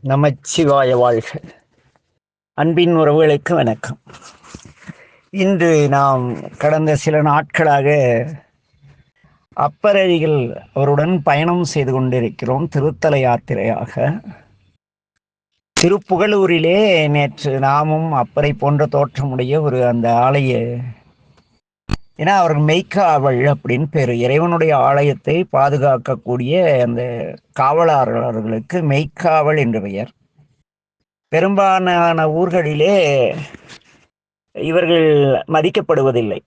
நமச்சிவாய வாழ்க. அன்பின் உறவுகளுக்கு வணக்கம். இன்று நாம் கடந்த சில நாட்களாக அப்பரடிகள் அவருடன் பயணம் செய்து கொண்டிருக்கிறோம். திருத்தல யாத்திரையாக திருப்புகலூரிலே நேற்று நாமும் அப்பரை போன்ற தோற்றமுடைய அந்த ஆலய, ஏன்னா அவர்கள் மெய்க்காவல் அப்படின்னு பேர், இறைவனுடைய ஆலயத்தை பாதுகாக்கக்கூடிய அந்த காவலாளர்களுக்கு மெய்க்காவல் என்று பெயர். பெரும்பாலான ஊர்களிலே இவர்கள் மதிக்கப்படுவதில்லை.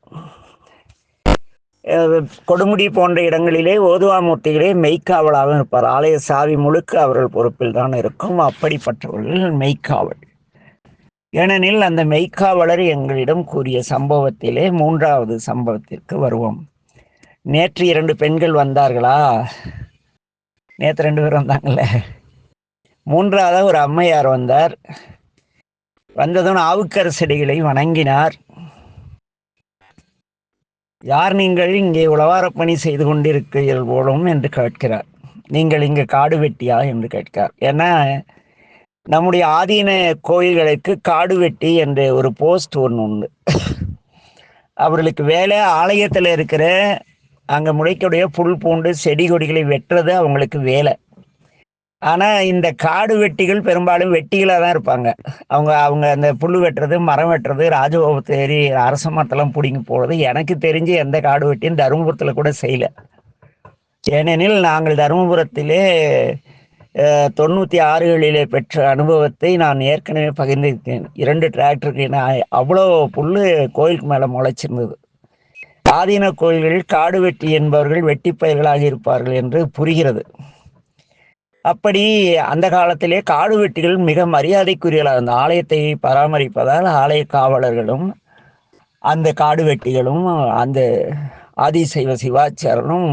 கொடுமுடி போன்ற இடங்களிலே ஓதுவாமூர்த்திகளே மெய்க்காவலாக இருப்பார். ஆலய சாவி முழுக்க அவர்கள் பொறுப்பில் தான் இருக்கும். அப்படிப்பட்டவர்கள் மெய்க்காவல். ஏனெனில் அந்த மெய்க்காவலர் எங்களிடம் கூறிய சம்பவத்திலே 3வது சம்பவத்திற்கு வருவோம். நேற்று 2 பெண்கள் வந்தார்களா? நேற்று 2 பேர் வந்தாங்கல்ல. 3வது ஒரு அம்மையார் வந்தார். வந்ததும் நாவுக்கரசடிகளை வணங்கினார். யார் நீங்கள்? இங்கே உழவார பணி செய்து கொண்டிருக்கிறீர்கள் போலும் என்று கேட்கிறார். நீங்கள் இங்கே காடு வெட்டியா என்று கேட்கிறார். ஏன்னா நம்முடைய ஆதீன கோயில்களுக்கு காடு வெட்டி என்ற ஒரு போஸ்ட் ஒன்று உண்டு. அவர்களுக்கு வேலை ஆலயத்தில் இருக்கிற அங்கே முளைக்கக்கூடிய புல் பூண்டு செடி கொடிகளை வெட்டுறது அவங்களுக்கு வேலை. ஆனால் இந்த காடு வெட்டிகள் பெரும்பாலும் வெட்டிகளாக தான் இருப்பாங்க. அவங்க அந்த புல் வெட்டுறது, மரம் வெட்டுறது, ராஜகோபத்தை ஏறி அரச மரத்தெல்லாம் பிடிங்கி போகிறது எனக்கு தெரிஞ்சு எந்த காடு வெட்டியும் தருமபுரத்தில் கூட செய்யலை. ஏனெனில் நாங்கள் தருமபுரத்திலே 96களிலே பெற்ற அனுபவத்தை நான் ஏற்கனவே பகிர்ந்திருக்கேன். 2 டிராக்டருக்கு அவ்வளோ புல் கோயிலுக்கு மேலே முளைச்சிருந்தது. ஆதீன கோயில்களில் காடு வெட்டி என்பவர்கள் வெட்டி பயிர்களாக இருப்பார்கள் என்று புரிகிறது. அப்படி அந்த காலத்திலே காடு வெட்டிகள் மிக மரியாதைக்குரியலாக அந்த ஆலயத்தை பராமரிப்பதால் ஆலய காவலர்களும் அந்த காடு வெட்டிகளும் அந்த ஆதிசைவ சிவாச்சாரனும்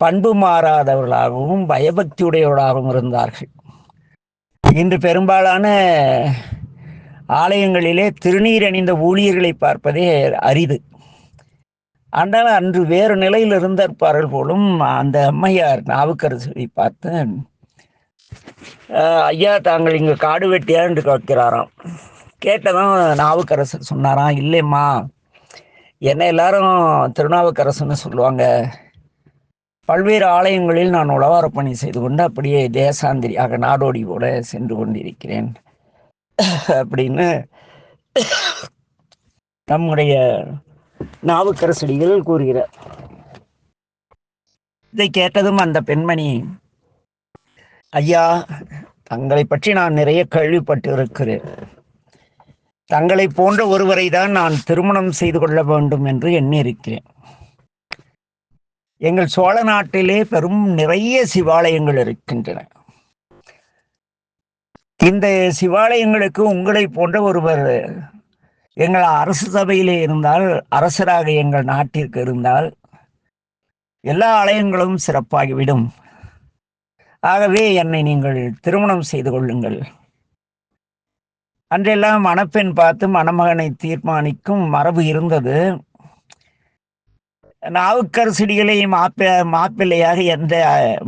பண்பு மாறாதவர்களாகவும் பயபக்தியுடையவர்களாகவும் இருந்தார்கள். இன்று பெரும்பாலான ஆலயங்களிலே திருநீர் அணிந்த ஊழியர்களை பார்ப்பதே அரிது. ஆனால் அன்று வேறு நிலையில் இருந்திருப்பார்கள் போலும். அந்த அம்மையார் நாவுக்கரசரை பார்த்து, ஐயா தாங்கள் இங்கே காடு வெட்டியா என்று கேட்கிறாராம். கேட்டதும் நாவுக்கரசர் சொன்னாராம், இல்லைம்மா, என்ன எல்லாரும் திருநாவுக்கரசன்னு சொல்லுவாங்க. பல்வேறு ஆலயங்களில் நான் உழவார பணி செய்து கொண்டு அப்படியே தேசாந்திரியாக நாடோடி போல சென்று கொண்டிருக்கிறேன் அப்படின்னு நம்முடைய நாவுக்கரசடிகள் கூறுகிறார். இதை கேட்டதும் அந்த பெண்மணி, ஐயா தங்களை பற்றி நான் நிறைய கேள்விப்பட்டு இருக்கிறேன். தங்களை போன்ற ஒருவரை தான் நான் திருமணம் செய்து கொள்ள வேண்டும் என்று எண்ணியிருக்கிறேன். எங்கள் சோழ நாட்டிலே பெரும் நிறைய சிவாலயங்கள் இருக்கின்றன. இந்த சிவாலயங்களுக்கு உங்களை போன்ற ஒருவர் எங்கள் அரசு சபையிலே இருந்தால், அரசராக எங்கள் நாட்டிற்கு இருந்தால் எல்லா ஆலயங்களும் சிறப்பாகிவிடும். ஆகவே என்னை நீங்கள் திருமணம் செய்து கொள்ளுங்கள். அன்றெல்லாம் மணப்பெண் பார்த்து மணமகனை தீர்மானிக்கும் மரபு இருந்தது. நாவுக்கரசடிகளை மாப்பிள்ளையாக எந்த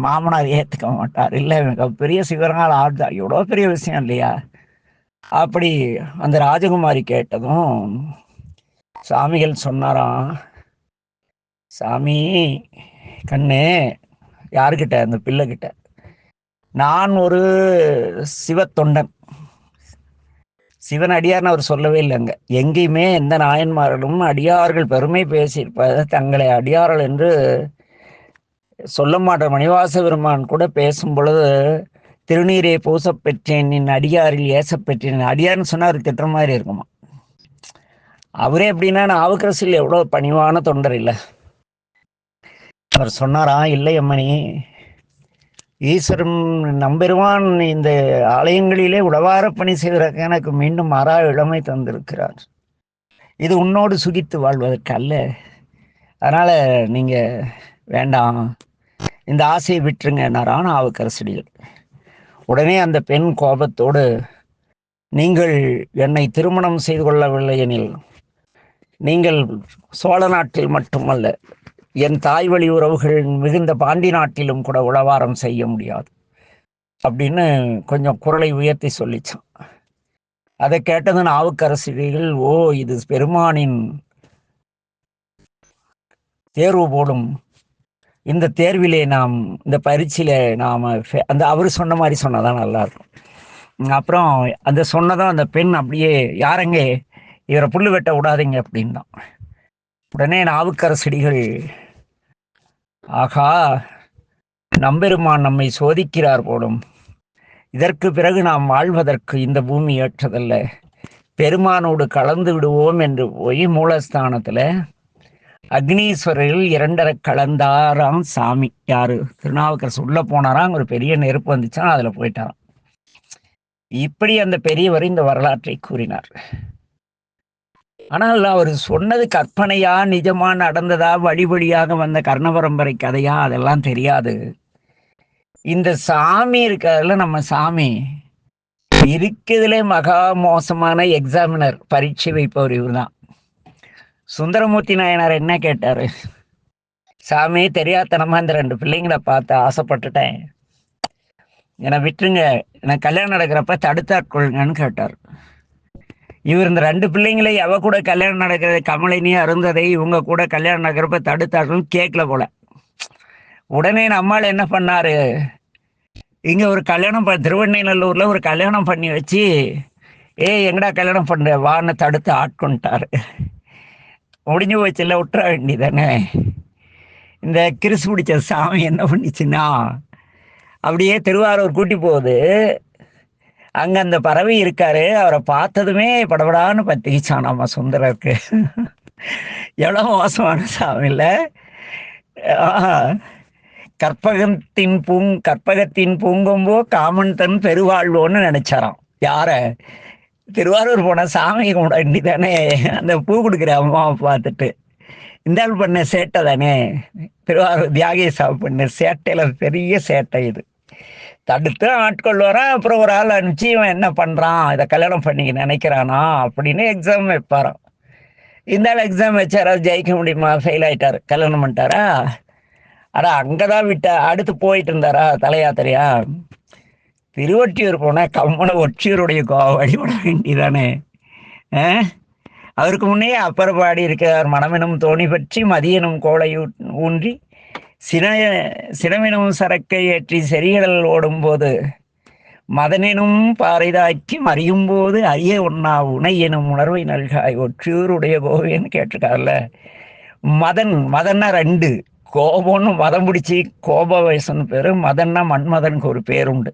மாமனார் ஏற்றுக்க மாட்டார். இல்லை, மிகப்பெரிய சிவனால் ஆழ்ந்தார், எவ்வளோ பெரிய விஷயம் இல்லையா? அப்படி அந்த ராஜகுமாரி கேட்டதும் சாமிகள் சொன்னாராம், சாமி கண்ணு, யாருக்கிட்ட? அந்த பிள்ளைகிட்ட. நான் ஒரு சிவத்தொண்டன், சிவன் அடியார்னு அவர் சொல்லவே இல்லைங்க. எங்கேயுமே எந்த நாயன்மார்களும் அடியார்கள் பெருமை பேசியிருப்பதை தங்களை அடியார்கள் என்று சொல்ல மாட்டார். மணிவாச பெருமான் கூட பேசும் பொழுது, திருநீரை பூசப் பெற்றேன், என் அடியாரில் ஏசப்பெற்றேன். அடியார்னு சொன்னால் அவர் திட்டுற மாதிரி இருக்குமா? அவரே எப்படின்னா நாவுக்கரசில் எவ்வளோ பணிவான தொண்டர் இல்லை. அவர் சொன்னாராம், இல்லை அம்மணி, ஈஸ்வரன் நம்பெருமான் இந்த ஆலயங்களிலே உழவார பணி செய்வதற்கு எனக்கு மீண்டும் இளமை தந்திருக்கிறார். இது உன்னோடு சுகித்து வாழ்வதற்கு அல்ல. அதனால நீங்க வேண்டாம், இந்த ஆசையை விட்டுருங்கன்னாரான் நாவுக்கரசடிகள். உடனே அந்த பெண் கோபத்தோடு, நீங்கள் என்னை திருமணம் செய்து கொள்ளவில்லை எனில் நீங்கள் சோழ நாட்டில் மட்டுமல்ல, என் தாய் வழி உறவுகள் மிகுந்த பாண்டி நாட்டிலும் கூட உழவாரம் செய்ய முடியாது. அப்படின்னு கொஞ்சம் குரலை உயர்த்தி சொல்லிச்சான். அதை கேட்டது நாவுக்கரசிகள், ஓ இது பெருமானின் தேர்வு போடும், இந்த தேர்விலே நாம், இந்த பரீட்சையில நாம அந்த அவரு சொன்ன மாதிரி சொன்னாதான் நல்லா இருக்கும். அப்புறம் அந்த சொன்னதும் அந்த பெண் அப்படியே, யாரங்க இவரை புல்லு வெட்ட விடாதீங்க அப்படின்னா. உடனே நாவுக்கரசடிகள், ஆகா நம்பெருமான் நம்மை சோதிக்கிறார் போடும், இதற்கு பிறகு நாம் வாழ்வதற்கு இந்த பூமி ஏற்றதல்ல, பெருமானோடு கலந்து விடுவோம் என்று போய் மூலஸ்தானத்துல அக்னீஸ்வரர்கள் 2.5 கலந்தாராம் சாமி. யாரு? திருநாவுக்கரசு உள்ள போனாராம், ஒரு பெரிய நெருப்பு வந்துச்சா, அதுல போயிட்டாராம். இப்படி அந்த பெரியவர் இந்த வரலாற்றை கூறினார். ஆனால் அவர் சொன்னது கற்பனையா நிஜமா நடந்ததா, வழி வழியாக வந்த கர்ண பரம்பரை கதையா, அதெல்லாம் தெரியாது. இந்த சாமி இருக்கிறதுல, நம்ம சாமி இருக்கிறதுல மகா மோசமான எக்ஸாமினர், பரீட்சை வைப்பவர் இவர் தான். சுந்தரமூர்த்தி நாயனார் என்ன கேட்டாரு? சாமி தெரியாதனமா இந்த 2 பிள்ளைங்களை பார்த்து ஆசைப்பட்டுட்டேன், என்னை விட்டுருங்க, எனக்கு கல்யாணம் நடக்கிறப்ப தடுத்தாட்கொள்ளுங்கன்னு கேட்டார். இவர் இந்த 2 பிள்ளைங்களை எவ கூட கல்யாணம் நடக்கிறது, கமலினி அருந்ததை, இவங்க கூட கல்யாணம் நடக்கிறப்ப தடுத்தாட்கள் கேட்கல போல. உடனே நம்மால் என்ன பண்ணாரு, இங்க ஒரு கல்யாணம் திருவண்ணைநல்லூர்ல ஒரு கல்யாணம் பண்ணி வச்சு, எங்கடா கல்யாணம் பண்ற வான்னு தடுத்து ஆட்கொண்டாரு. முடிஞ்சு போச்சுல்ல, விட்டுற வேண்டியதானே. இந்த கிறிஸ் பிடிச்ச சாமி என்ன பண்ணிச்சுன்னா, அப்படியே திருவாரூர் கூட்டி போகுது. அங்க அந்த பறவை இருக்காரு, அவரை பார்த்ததுமே படபடான்னு பத்திக்கிச்சான் நம்ம சுந்தரருக்கு. எவ்வளவு மோசமான சாமி இல்ல. கற்பகத்தின் பூங்கொம்போ காமன் தன் பெருவாழ்வோன்னு நினைச்சாராம். யார? திருவாரூர் போன சாமி கூட தானே அந்த பூ கொடுக்குற அம்மாவை பார்த்துட்டு, இந்த ஆள் பண்ண சேட்டை தானே, திருவாரூர் தியாகேசா பண்ண சேட்டையில பெரிய சேட்டை இது. தடுத்து ஆட்கொள்வாரான். அப்புறம் ஒரு ஆள் அனுப்பிச்சு, இவன் என்ன பண்றான், இதை கல்யாணம் பண்ணிக்க நினைக்கிறானா அப்படின்னு எக்ஸாம் வைப்பாரான். இந்த ஆள் எக்ஸாம் வச்சாரா, ஜெயிக்க முடியுமா? ஃபெயில் ஆயிட்டாரு, கல்யாணம் பண்ணிட்டாரா? ஆனா அங்கதான் அடுத்து போயிட்டு இருந்தாரா தலையாத்திரையா? திருவொற்றியூர் போனா கம்மன ஒற்றியூருடைய வழிபட வேண்டிதானே. அவருக்கு முன்னே அப்பர் பாடி இருக்கிறார், மனமெனும் தோணி பற்றி மதியனும் கோளை ஊன்றி சினமெனும் சரக்கை ஏற்றி செறிகடல் ஓடும் போது மதனெனும் பாறைதாக்கி மறியும் போது அரிய ஒன்னா உனை எனும் உணர்வை நல்காய் ஒற்றியூருடைய கோவின்னு கேட்டிருக்காருல்ல. மதன்னா 2, கோபம்னு மதம் பிடிச்சி கோப வயசுன்னு பேரு, மதன்னா மன்மதனுக்கு ஒரு பேருண்டு.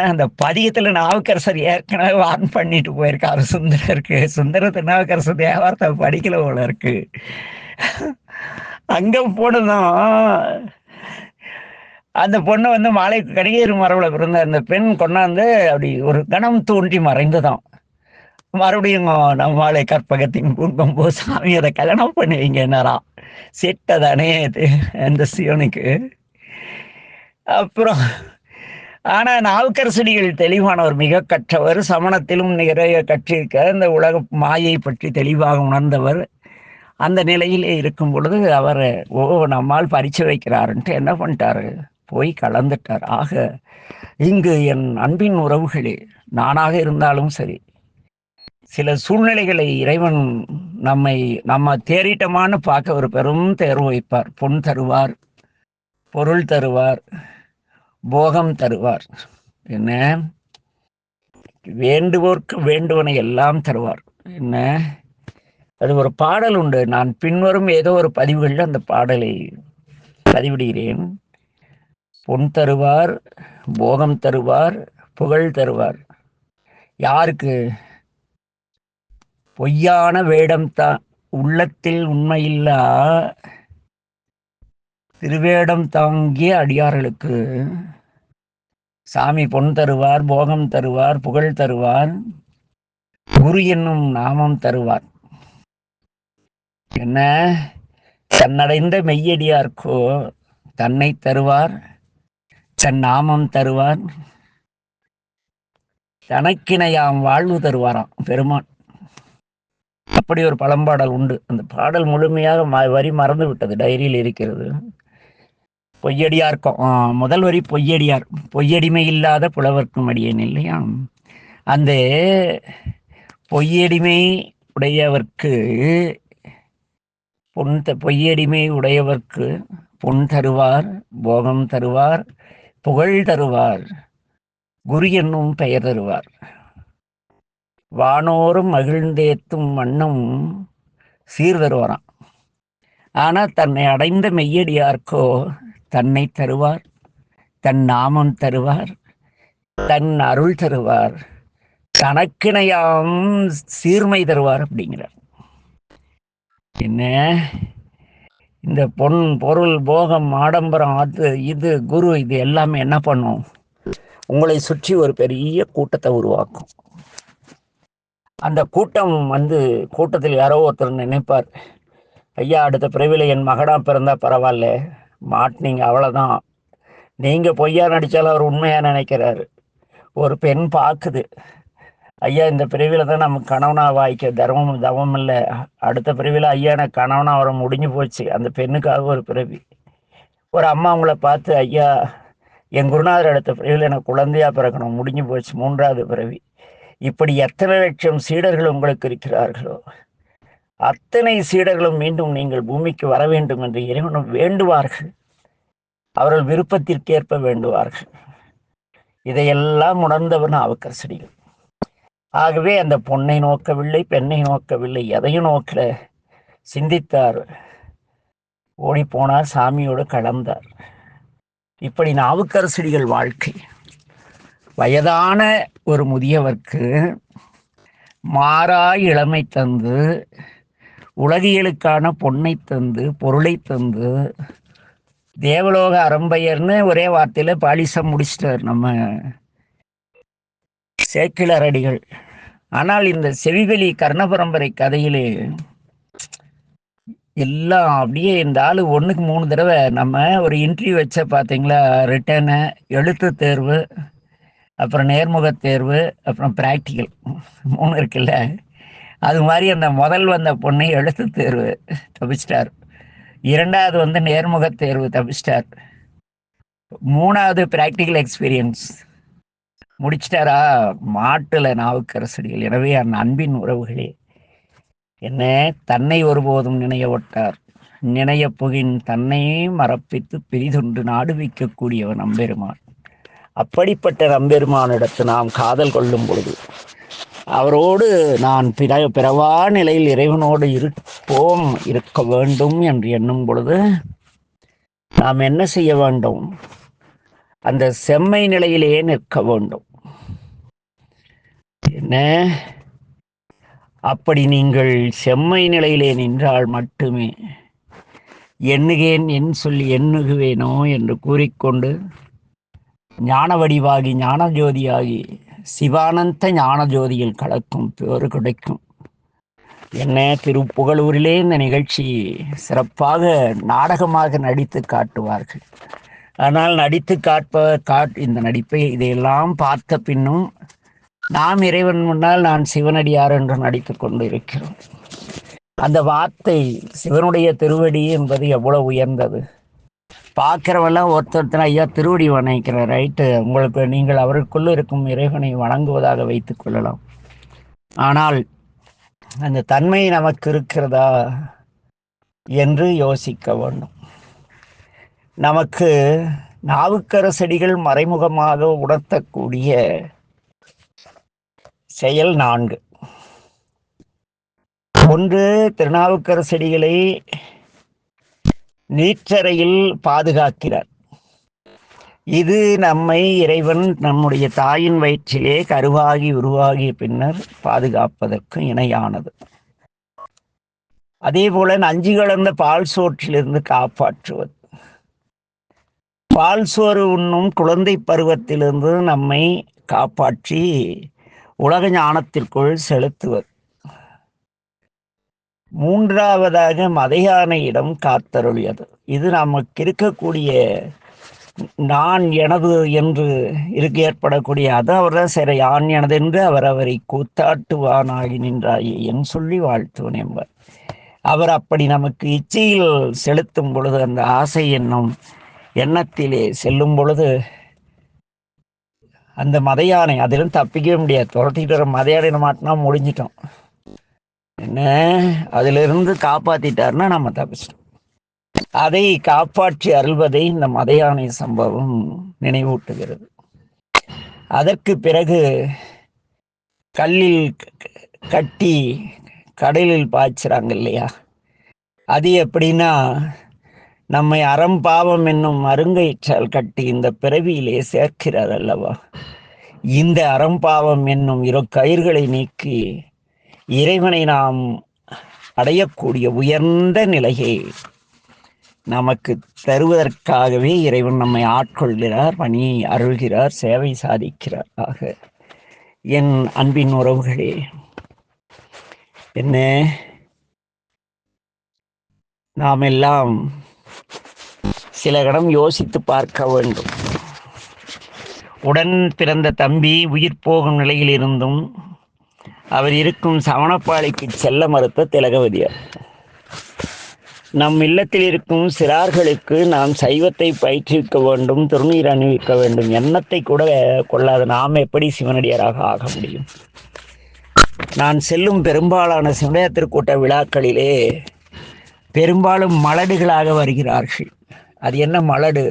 அந்த பதியத்துல நாவுக்கரசர் ஏற்கனவே வான் பண்ணிட்டு போயிருக்காரு சுந்தரருக்கு. சுந்தர திருநாவுக்கரசர் தேவாரத்தை படிக்கல போல இருக்கு. அங்க போனதும் அந்த பொண்ணு வந்து மாலை கடிகேறு மரபுல பிறந்த அந்த பெண் கொண்டாந்து அப்படி ஒரு கணம் தோன்றி மறைந்துதான். மறுபடியும் நம்மாலை கற்பகத்தின் பூங்கொம்போ சாமி அதை கல்யாணம் பண்ணுவீங்கன்னாரா. செட்டதானே அந்த சிவனுக்கு. அப்புறம் ஆனா நாவுக்கரசடிகள் தெளிவானவர், மிக கற்றவர், சமணத்திலும் நிறைய கற்றிருக்க, இந்த உலக மாயை பற்றி தெளிவாக உணர்ந்தவர். அந்த நிலையிலே இருக்கும் பொழுது அவர் நம்மால் பரிச்சை வைக்கிறாருன்ட்டு என்ன பண்ணிட்டாரு, போய் கலந்துட்டார். ஆக இங்கு என் அன்பின் உறவுகளே, நானாக இருந்தாலும் சரி, சில சூழ்நிலைகளை இறைவன் நம்ம தேறிட்டமானு பார்க்க ஒரு பெரும் தேர்வு வைப்பார். பொன் தருவார், பொருள் தருவார், போகம் தருவார். என்ன வேண்டுவோர்க்கு வேண்டுவனை எல்லாம் தருவார். என்ன அது ஒரு பாடல் உண்டு, நான் பின்வரும் ஏதோ ஒரு பதிவுகளில் அந்த பாடலை பதிவிடுகிறேன். பொன் தருவார், போகம் தருவார், புகழ் தருவார். யாருக்கு? பொய்யான வேடம் தான் உள்ளத்தில் உண்மையில்லா திருவேடம் தாங்கிய அடியார்களுக்கு சாமி பொன் தருவார், போகம் தருவார், புகழ் தருவார், குரு என்னும் நாமம் தருவார். என்ன தன்னடைந்த மெய்யடியார்க்கோ தன்னை தருவார், தன் நாமம் தருவார், தனக்கிணையாம் வாழ்வு தருவாராம் பெருமான். அப்படி ஒரு பழம்பாடல் உண்டு. அந்த பாடல் முழுமையாக வரி மறந்து விட்டது, டைரியில் இருக்கிறது. பொய்யடியார்க்கும் முதல் வரி பொய்யடியார், பொய்யடிமை இல்லாத புலவர்க்கும் அடியேன் இல்லையா. அந்த பொய்யடிமை உடையவர்க்கு பொய்யடிமை உடையவர்க்கு பொன் தருவார், போகம் தருவார், புகழ் தருவார், குரு என்னும் பெயர் தருவார். வானோரும் மகிழ்ந்தேத்தும் வண்ணம் சீர் தருவாராம். ஆனா தன்னை அடைந்த மெய்யடியார்க்கோ தன்னை தருவார், தன் நாமம் தருவார், தன் அருள் தருவார், தனக்கிணையாம் சீர்மை தருவார் அப்படிங்கிறார். என்ன இந்த பொன் பொருள் போகம் ஆடம்பரம் அது இது குரு இது எல்லாமே என்ன பண்ணும், உங்களை சுற்றி ஒரு பெரிய கூட்டத்தை உருவாக்கும். அந்த கூட்டம் கூட்டத்தில் யாரோ ஒருத்தர் நினைப்பார், ஐயா அடுத்த பிறவில என் மகனா பிறந்தா பரவாயில்ல, மாட்டினீங்க அவ்வளோதான். நீங்கள் பொய்யா நடித்தாலும் அவர் உண்மையாக நினைக்கிறாரு. ஒரு பெண் பார்க்குது, ஐயா இந்த பிறவியில் தான் நமக்கு கணவனாக வாய்க்க தர்மம் தவம் இல்லை, அடுத்த பிறவியில் ஐயா எனக்கு கணவனாக வர முடிஞ்சு போச்சு, அந்த பெண்ணுக்காக ஒரு பிறவி. ஒரு அம்மா அவங்கள பார்த்து, ஐயா என் குருநாதர் அடுத்த பிறவியில் எனக்கு குழந்தையாக பிறக்கணும், முடிஞ்சு போச்சு, 3வது பிறவி. இப்படி எத்தனை லட்சம் சீடர்கள் உங்களுக்கு இருக்கிறார்களோ அத்தனை சீடர்களும் மீண்டும் நீங்கள் பூமிக்கு வர வேண்டும் என்று இறைவனும் வேண்டுவார்கள். அவர்கள் விருப்பத்திற்கேற்ப வேண்டுவார்கள். இதையெல்லாம் உணர்ந்தவன் நாவுக்கரசடிகள். ஆகவே அந்த பொன்னை நோக்கவில்லை, பெண்ணை நோக்கவில்லை, எதையும் நோக்கல, சிந்தித்தார், ஓடி போனார், சாமியோடு கலந்தார். இப்படி நாவுக்கரசடிகள் வாழ்க்கை வயதான ஒரு முதியவர்க்கு மாறாய் இளமை தந்து, உலகியலுக்கான பொன்னை தந்து, பொருளை தந்து, தேவலோக அறம்பெயர்னு ஒரே வார்த்தையில் பாலிசம் முடிச்சிட்டார் நம்ம சேக்கிழாரடிகள். ஆனால் இந்த செவிவெளி கர்ணபரம்பரை கதையிலே எல்லாம் அப்படியே இந்த ஆளு 1க்கு 3 தடவை நம்ம ஒரு இன்டர்வியூ வச்ச பார்த்தீங்களா, ரிட்டனு, எழுத்து தேர்வு, அப்புறம் நேர்முக தேர்வு, அப்புறம் ப்ராக்டிக்கல் 3 இருக்குல்ல, அது மாதிரி அந்த முதல் வந்த பொண்ணை எழுத்து தேர்வு தப்பிச்சிட்டார், 2வது நேர்முக தேர்வு தப்பிச்சிட்டார், 3வது ப்ராக்டிக்கல் எக்ஸ்பீரியன்ஸ் முடிச்சிட்டாரா, மாட்டுல நாவுக்கரசடிகள். எனவே அந்த அன்பின் உறவுகளே, என்ன தன்னை ஒருபோதும் நினைய ஒட்டார், நினைய புகின் தன்னை மறப்பித்து பிரிதொன்று நாடு வைக்கக்கூடியவன் நம்பெருமான். அப்படிப்பட்ட நம்பெருமானிடத்து நாம் காதல் கொள்ளும் பொழுது, அவரோடு நான் பிறவா நிலையில் இறைவனோடு இருக்க வேண்டும் என்று எண்ணும் பொழுது நாம் என்ன செய்ய வேண்டும், அந்த செம்மை நிலையிலேயே நிற்க வேண்டும். என்ன அப்படி நீங்கள் செம்மை நிலையிலே நின்றால் மட்டுமே எண்ணுகேன் என் சொல்லி எண்ணுகுவேனோ என்று கூறிக்கொண்டு ஞான வடிவாகி ஞான ஜோதியாகி சிவானந்த ஞான ஜோதியில் கலக்கும் பேறு கிடைக்கும். என்ன திருப்புகழூரிலே இந்த நிகழ்ச்சி சிறப்பாக நாடகமாக நடித்து காட்டுவார்கள். ஆனால் நடித்து இந்த நடிப்பை இதையெல்லாம் பார்த்த பின்னும் நாம் இறைவன் முன்னால் நான் சிவனடியார் என்று நடித்து கொண்டு இருக்கிறோம். அந்த வார்த்தை சிவனுடைய திருவடி என்பது எவ்வளவு உயர்ந்தது. பார்க்கிறவெல்லாம் ஒருத்தர் ஐயா திருவடி வணங்கிக்கிற ரைட்டு, உங்களுக்கு நீங்கள் அவருக்குள்ள இருக்கும் இறைவனை வணங்குவதாக வைத்துக் கொள்ளலாம். ஆனால் அந்த தன்மை நமக்கு இருக்கிறதா என்று யோசிக்க வேண்டும். நமக்கு நாவுக்கரசடிகள் மறைமுகமாக உணர்த்தக்கூடிய செயல் 4. ஒன்று, திருநாவுக்கரசடிகளை நீற்றறையில் பாதுகாக்கிறார். இது நம்மை இறைவன் நம்முடைய தாயின் வயிற்றிலே கருவாகி உருவாகிய பின்னர் பாதுகாப்பதற்கு இணையானது. அதே போல நஞ்சு கலந்த பால் சோற்றிலிருந்து காப்பாற்றுவது, பால் சோறு உண்ணும் குழந்தை பருவத்திலிருந்து நம்மை காப்பாற்றி உலக ஞானத்திற்குள் செலுத்துவது. 3வதாக மதையானையிடம் காத்தருளியது. இது நமக்கு இருக்கக்கூடிய நான் எனது என்று ஏற்படக்கூடிய அது அவர்தான் சரி யான் எனது என்று அவரை கூத்தாட்டுவானாகி நின்றாயே என் சொல்லி வாழ்த்துவன் என்பார். அவர் அப்படி நமக்கு இச்சையில் செலுத்தும் பொழுது அந்த ஆசை என்னும் எண்ணத்திலே செல்லும் பொழுது அந்த மத யானை அதிலும் தப்பிக்கவே முடியாது. துரத்திட்டு வர மத யானை மாட்டினா முடிஞ்சிட்டோம். என்ன அதிலிருந்து காப்பாத்திட்டாருன்னா நம்ம தப்பிச்சிட்டோம். அதை காப்பாற்றி அருள்வதை இந்த மத யானை சம்பவம் நினைவூட்டுகிறது. அதற்கு பிறகு கல்லில் கட்டி கடலில் பாய்ச்சுறாங்க இல்லையா? அது எப்படின்னா, நம்மை அறம் பாவம் என்னும் அருங்கயிற்றால் கட்டி இந்த பிறவியிலே சேர்க்கிறார் அல்லவா? இந்த அறம்பாவம் என்னும் இரு கயிர்களை நீக்கி இறைவனை நாம் அடையக்கூடிய உயர்ந்த நிலையை நமக்கு தருவதற்காகவே இறைவன் நம்மை ஆட்கொள்கிறார், பணி அருள்கிறார், சேவை சாதிக்கிறார். ஆக என் அன்பின் உறவுகளே, என்ன நாம் எல்லாம் சில கணம் யோசித்து பார்க்க வேண்டும். உடன் பிறந்த தம்பி உயிர் போகும் நிலையில் இருந்தும் அவர் இருக்கும் சவணப்பாளைக்கு செல்ல மறுத்த திலகவதியார். நம் இல்லத்தில் இருக்கும் சிறார்களுக்கு நாம் சைவத்தை பயிற்றுவிக்க வேண்டும், திருநீர் அணிவிக்க வேண்டும் எண்ணத்தை கூட கொள்ளாத நாம் எப்படி சிவனடியாராக ஆக முடியும்? நான் செல்லும் பெரும்பாலான சிவனடியார் திருக்கூட்ட விழாக்களிலே பெரும்பாலும் மலடுகளாக வருகிறார்கள். அது என்ன மலடு?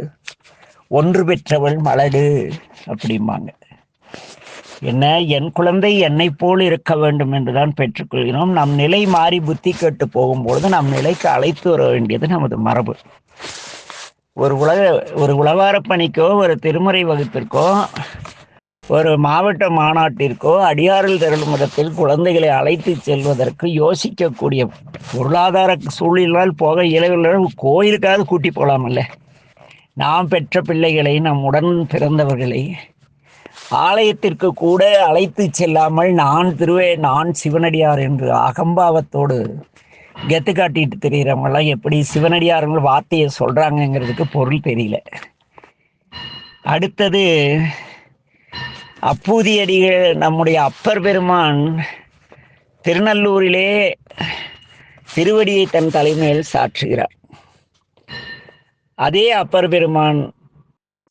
ஒன்று பெற்றவள் மலடு அப்படிம்பாங்க. என்ன, என் குழந்தை என்னை போல் இருக்க வேண்டும் என்றுதான் பெற்றுக்கொள்கிறோம். நம் நிலை மாறி புத்தி கெட்டு போகும்பொழுது நம் நிலைக்கு அழைத்து வர வேண்டியது நமது மரபு. ஒரு உளவார பணிக்கோ, ஒரு திருமுறை வகுப்பிற்கோ, ஒரு மாவட்ட மாநாட்டிற்கோ அடியாரில் திரளும் இடத்தில் குழந்தைகளை அழைத்து செல்வதற்கு யோசிக்கக்கூடிய பொருளாதார சூழலால் போக இயலவில்லை. கோயிலுக்காவது கூட்டி போகலாமல்ல? நாம் பெற்ற பிள்ளைகளை, நம் உடன் பிறந்தவர்களை ஆலயத்திற்கு கூட அழைத்து செல்லாமல் நான் சிவனடியார் என்று அகம்பாவத்தோடு கெத்து காட்டிட்டு தெரிகிறவங்களாம் எப்படி சிவனடியார்கள் வார்த்தையை சொல்றாங்கிறதுக்கு பொருள் தெரியல. அடுத்தது அப்பூதியடிகள், நம்முடைய அப்பர் பெருமான் திருநல்லூரிலே திருவடியை தன் தலைமையில் சாற்றுகிறார். அதே அப்பர் பெருமான்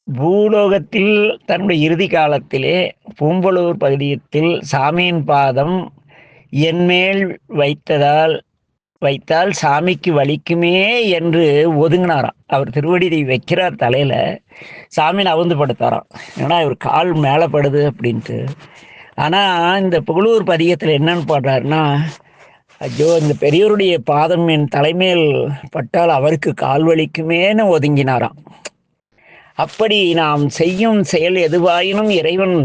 பூலோகத்தில் தன்னுடைய இறுதி காலத்திலே பூம்பலூர் பகுதியத்தில் சாமியின் பாதம் என்மேல் வைத்தால் சாமிக்கு வலிக்குமே என்று ஒதுங்கினாராம். அவர் திருவடி வைக்கிறார் தலையில, சாமியை அவுந்து படுத்தாராம். ஏன்னா இவர் கால் மேலே படுது அப்படின்ட்டு. ஆனால் இந்த புகழூர் பதியத்தில் என்னன்னு பாடுறாருன்னா, ஐயோ இந்த பெரியவருடைய பாதம் என் தலைமையில் பட்டால் அவருக்கு கால் வலிக்குமேன்னு ஒதுங்கினாராம். அப்படி நாம் செய்யும் செயல் எதுவாயினும் இறைவன்,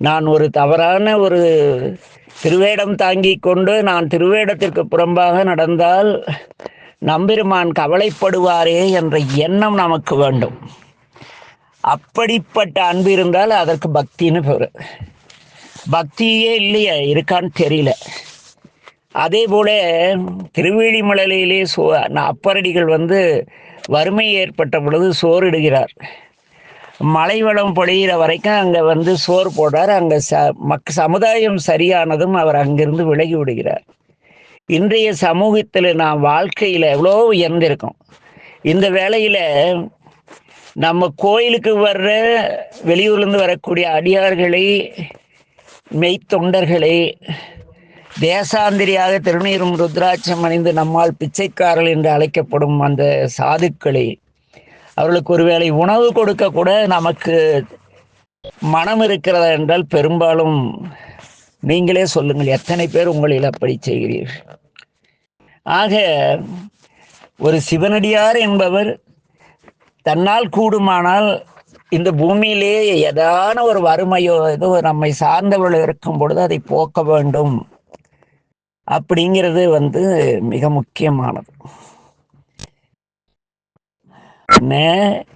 நான் ஒரு தவறான ஒரு திருவேடம் தாங்கி கொண்டு நான் திருவேடத்திற்கு புறம்பாக நடந்தால் நம்பெருமான் கவலைப்படுவாரே என்ற எண்ணம் நமக்கு வேண்டும். அப்படிப்பட்ட அன்பு இருந்தால் அதற்கு பக்தின்னு பேர். பக்தியே இல்லையா, இருக்கான்னு தெரியல. அதே போல திருவேலிமலையிலே அப்பரடிகள் வறுமை ஏற்பட்ட பொழுது சோறிடுகிறார். மழை வளம் பொழிகிற வரைக்கும் அங்கே சோறு போடுறார். அங்கே சமுதாயம் சரியானதும் அவர் அங்கிருந்து விலகி விடுகிறார். இன்றைய சமூகத்தில் நாம் வாழ்க்கையில் எவ்வளோ உயர்ந்திருக்கோம். இந்த வேளையில் நம்ம கோயிலுக்கு வர்ற வெளியூர்லேருந்து வரக்கூடிய அடியார்களை, மெய்த்தொண்டர்களை, தேசாந்திரியாக திருநீரும் ருத்ராட்சம் அணிந்து நம்மால் பிச்சைக்காரர்கள் என்று அழைக்கப்படும் அந்த சாதுக்களை, அவர்களுக்கு ஒருவேளை உணவு கொடுக்க கூட நமக்கு மனம் இருக்கிறதா என்றால் பெரும்பாலும் நீங்களே சொல்லுங்கள், எத்தனை பேர் உங்களில் அப்படி செய்கிறீர்கள்? ஆக ஒரு சிவனடியார் என்பவர் தன்னால் கூடுமானால் இந்த பூமியிலே ஏதான ஒரு வறுமையோ ஏதோ நம்மை சார்ந்தவர்கள் இருக்கும் பொழுது அதை போக்க வேண்டும் அப்படிங்கிறது மிக முக்கியமானது.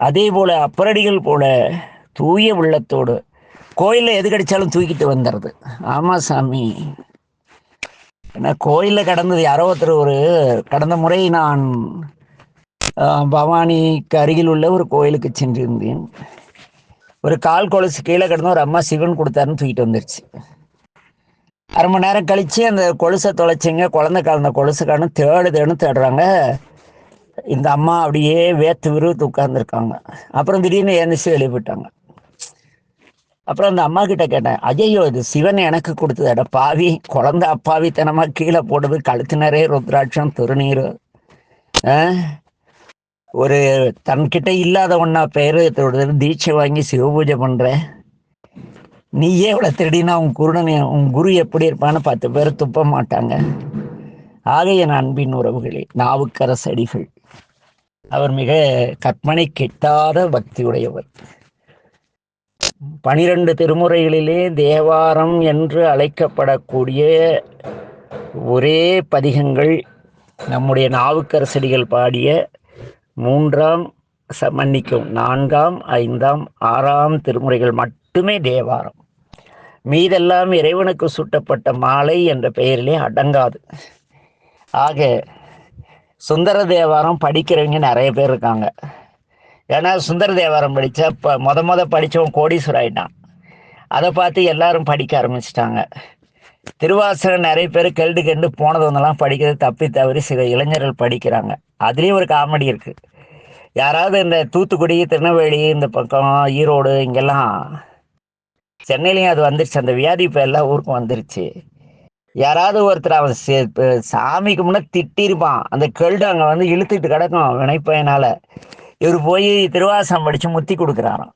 அதே போல அப்பரடிகள் போல தூய உள்ளத்தோடு கோயிலில் எது கிடைச்சாலும் தூக்கிட்டு வந்துடுறது. ஆமா சாமி, ஏன்னா கோயிலில் கடந்தது யாரோ ஒருத்தர் கடந்த முறை நான் பவானிக்கு அருகில் உள்ள ஒரு கோயிலுக்கு சென்றிருந்தேன். ஒரு கால் கொலுசு கீழே கிடந்த ஒரு அம்மா சிவன் கொடுத்தாருன்னு தூக்கிட்டு வந்துருச்சு. அரை மணி நேரம் கழிச்சு அந்த கொலுசை தொலைச்சிங்க, குழந்தை கலந்த கொலுசு காணும் தேடுறாங்க. இந்த அம்மா அப்படியே வேத்து விருத்து உட்கார்ந்துருக்காங்க. அப்புறம் திடீர்னு எழுந்துச்சு வெளியே போயிட்டாங்க. அப்புறம் அந்த அம்மா கிட்ட கேட்டேன், ஐயோ இது சிவன் எனக்கு கொடுத்தது பாவி, குழந்தை அப்பாவித்தனமா கீழே போடுது, கழுத்து நிறைய ருத்ராட்சம் திருநீர், ஒரு தன்கிட்ட இல்லாத ஒன்னா பேரு தீட்சை வாங்கி சிவபூஜை பண்ற, நீயே இவ்வளவு திருடினா உன் குரு எப்படி இருப்பான்னு 10 பேர் துப்ப மாட்டாங்க. ஆக என் அன்பின் உறவுகளே, நாவுக்கரசடிகள் அவர் மிக கற்பனை கெட்டாத பக்தியுடையவர். 12 திருமுறைகளிலே தேவாரம் என்று அழைக்கப்படக்கூடிய ஒரே பதிகங்கள் நம்முடைய நாவுக்கரசடிகள் பாடிய 3ஆம், மன்னிக்கும் 4ஆம், 5ஆம், 6ஆம் திருமுறைகள் மட்டுமே தேவாரம். மீதெல்லாம் இறைவனுக்கு சூட்டப்பட்ட மாலை என்ற பெயரிலே அடங்காது. ஆக சுந்தர தேவாரம் படிக்கிறவங்க நிறைய பேர் இருக்காங்க. ஏன்னா சுந்தர தேவாரம் படித்தா முத படித்தவன் கோடீஸ்வரர் ஆயிட்டான். அதை பார்த்து எல்லாரும் படிக்க ஆரம்பிச்சிட்டாங்க. திருவாசகம் நிறைய பேர் கெண்டு போனதெல்லாம் படிக்கிறது தப்பி தவறி சில இளைஞர்கள் படிக்கிறாங்க. அதுலேயும் ஒரு காமெடி இருக்குது. யாராவது இந்த தூத்துக்குடி, திருநெல்வேலி, இந்த பக்கம் ஈரோடு, இங்கெல்லாம் சென்னையிலையும் அது வந்துருச்சு. அந்த வியாதி இப்போ எல்லா ஊருக்கும் வந்துருச்சு. யாராவது ஒருத்தர் அவன் சாமிக்கு முன்னே திட்டிருப்பான், அந்த கெல்டு அங்கே வந்து இழுத்துட்டு கிடக்கும் வினைப்பயனால. இவர் போய் திருவாசகம் படித்து முத்தி கொடுக்குறாராம்.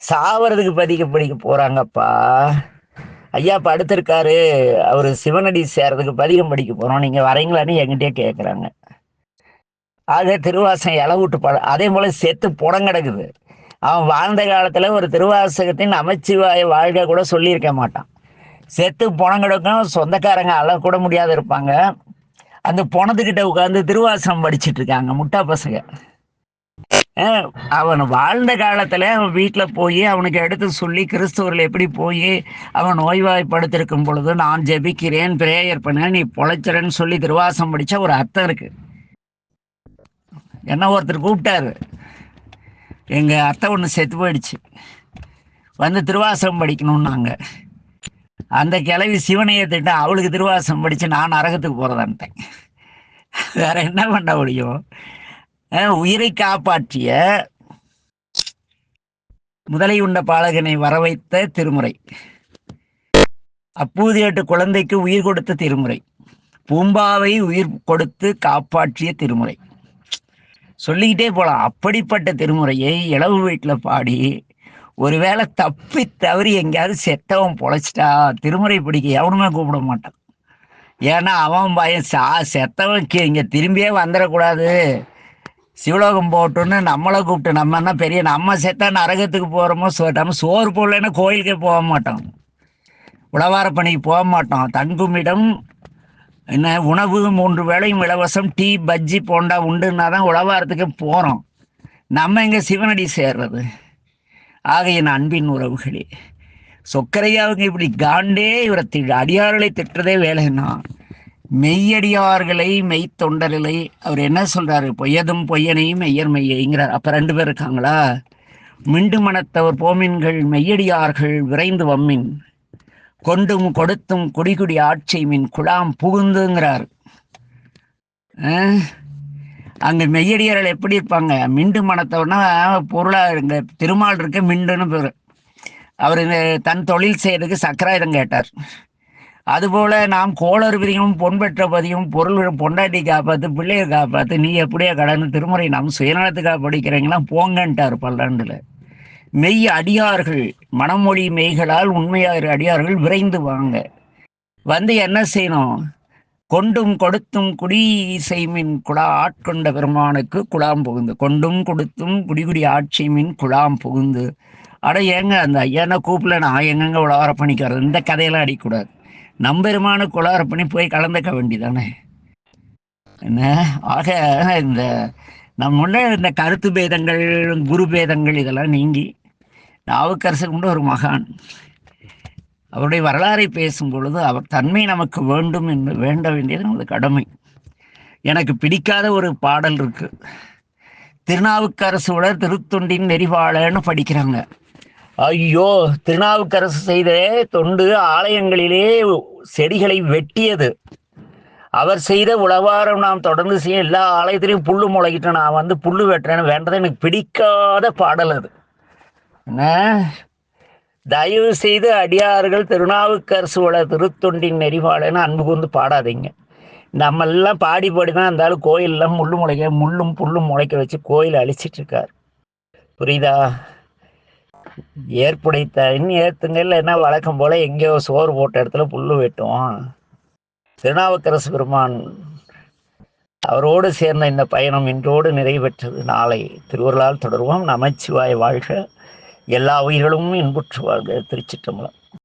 சாவறதுக்கு படிக்க போகிறாங்கப்பா. ஐயா படுத்திருக்காரு, அவர் சிவனடி சேர்றதுக்கு பதிகம் படிக்க போகிறோம், நீங்கள் வரீங்களான்னு என்கிட்டயே கேட்குறாங்க. ஆக திருவாசகம் இளவுட்டு அதே போல் செத்து புடம் கிடக்குது. அவன் வாழ்ந்த காலத்தில் ஒரு திருவாசகத்தின் அமைச்சிவாய வாழ்க்கை கூட சொல்லியிருக்க மாட்டான். செத்து புணம் கிடக்கும், சொந்தக்காரங்க அள கூட முடியாத இருப்பாங்க. அந்த புணத்துக்கிட்ட உட்காந்து திருவாசகம் படிச்சுட்டு இருக்காங்க முட்டா பசங்க. அவன் வாழ்ந்த காலத்துல அவன் வீட்டுல போய் அவனுக்கு எடுத்து சொல்லி கிறிஸ்தவர்கள் எப்படி போய் அவன் நோய்வாய்ப்படுத்திருக்கும் பொழுது நான் ஜெபிக்கிறேன், பிரேயர் பண்ண, நீ பொழைச்சிறன்னு சொல்லி திருவாசகம் படிச்சா ஒரு அர்த்தம் இருக்கு. என்ன ஒருத்தர் கூப்பிட்டாரு, எங்க அத்தை ஒன்று செத்து போயிடுச்சு, வந்து திருவாசகம் படிக்கணும்னாங்க. அந்த கிளவி சிவனையை திட்ட அவளுக்கு திருவாசகம் படிச்சு நான் நரகத்துக்கு போறதான்ட்டேன். வேற என்ன பண்ண முடியும்? உயிரை காப்பாற்றிய முதலை உண்ட பாலகனை வர வைத்த திருமுறை, அப்பூதி 8 குழந்தைக்கு உயிர் கொடுத்த திருமுறை, பூம்பாவை உயிர் கொடுத்து காப்பாற்றிய திருமுறை, சொல்லிக்கிட்டே போலாம். அப்படிப்பட்ட திருமுறையை இளவு வீட்டில் பாடி ஒருவேளை தப்பி தவறி எங்கேயாவது செத்தவன் பொழைச்சிட்டா திருமுறை பிடிக்க எவனுமே கூப்பிட மாட்டான். ஏன்னா அவன் பயம் செத்தவன் இங்கே திரும்பியே வந்துடக்கூடாது, சிவலோகம் போட்டுன்னு நம்மளை கூப்பிட்டு நம்ம என்ன பெரிய நம்ம செத்தா நரகத்துக்கு போகிறோமோ, நம்ம சோறு போடலன்னா கோயிலுக்கே போக மாட்டோம், உழவார பணிக்கு போக மாட்டோம். தங்குமிடம் என்ன உணவு 3 வேளையும் இலவசம், டீ பஜ்ஜி போண்டா உண்டுன்னா தான் உழவாரத்துக்கு போகிறோம். நம்ம எங்கே சிவனடி சேர்றது? ஆக என் அன்பின் உறவுகளே, சொக்கரையாவுக்கு இப்படி காண்டே இவரை அடியார்களை திட்டுறதே வேலைன்னா, மெய்யடியார்களை மெய்த்தொண்டர்களை அவர் என்ன சொல்றாரு? பொய்யதும் பொய்யனையும் மெய்யர் மெய்யங்கிறார். அப்ப 2 பேர் இருக்காங்களா? மிண்டு மனத்தவர் போமின்கள் மெய்யடியார்கள் விரைந்து வம்மின், கொண்டும் கொடுத்தும் குடிகுடி ஆட்சிமின் குழாம் புகுந்துங்கிறார். அங்க மெய்யடியார்கள் எப்படி இருப்பாங்க? மிண்டு மனத்தவர்னா பொருளா இருங்க, திருமால் இருக்க மிண்டுன்னு பேர். அவர் தன் தொழில் செய்யறதுக்கு சக்கராயுதம் கேட்டார். அதுபோல நாம் கோளறு விதியும் பொன்பெற்ற பதியும் பொருள் பொண்டாட்டி காப்பாத்து பிள்ளையை காப்பாத்து, நீ எப்படியே கடன் திருமுறை நாம் சுயநலத்துக்காக படிக்கிறீங்களா போங்கன்ட்டார் பல்லாண்டுல. மெய் அடியார்கள் மனமொழி மெய்களால் உண்மையார் அடியார்கள் விரைந்து வாங்க வந்து என்ன செய்யணும்? கொண்டும் கொடுத்தும் குடி செய்மின் குழா ஆட்கொண்ட பெருமானுக்கு குழாம் புகுந்து, கொண்டும் கொடுத்தும் குடிகுடி ஆட்சிமின் குழாம் புகுந்து. அட ஏங்க அந்த ஐயானா கூப்பிடல, நான் எங்கெங்க உழவார பண்ணிக்கிறது? இந்த கதையெல்லாம் அடிக்கூடாது. நம்பெருமான குழார பண்ணி போய் கலந்துக்க வேண்டிதானே என்ன? ஆக இந்த நம்ம இந்த கருத்து பேதங்கள், குரு பேதங்கள் இதெல்லாம் நீங்கி நாவுக்கரசர் கொண்டு ஒரு மகான், அவருடைய வரலாறை பேசும் பொழுது அவர் தன்மை நமக்கு வேண்டும் என்று வேண்ட வேண்டியது நமது கடமை. எனக்கு பிடிக்காத ஒரு பாடல் இருக்கு, திருநாவுக்கரசுடன் திருத்தொண்டின் நெறிவாளன்னு படிக்கிறாங்க. ஐயோ, திருநாவுக்கரசு செய்த தொண்டு ஆலயங்களிலே செடிகளை வெட்டியது, அவர் செய்த உழவாரம் நாம் தொடர்ந்து செய்ய எல்லா ஆலயத்திலையும் புல்லு முளைக்கிட்டு நான் வந்து புல்லு வெட்டுறேன்னு வேண்டது எனக்கு பிடிக்காத பாடல் அது. என்ன, தயவு செய்து அடியார்கள் திருநாவுக்கரசு உள்ள திருத்தொண்டின் நெறிவாளன்னு அன்பு கூர்ந்து பாடாதீங்க. நம்ம எல்லாம் பாடி பாடி தான் இருந்தாலும் கோயிலெல்லாம் முள்ளும் புல்லும் முளைக்க வச்சு கோயில் அழிச்சிட்டு இருக்காரு. புரியுதா? ஏற்புடைத்த இன்னும் ஏத்துங்கல்ல, என்ன வழக்கம் போல எங்கேயோ சோறு போட்ட இடத்துல புல்லு வெட்டுவோம். திருநாவுக்கரசு பெருமான் அவரோடு சேர்ந்த இந்த பயணம் இன்றோடு நிறைவு பெற்றது. நாளை திருவருளால் தொடர்வோம். நமச்சிவாய வாழ்க. எல்லா உயிர்களும் இன்புற்று வாழ்க. திருச்சிற்றம்பலம்.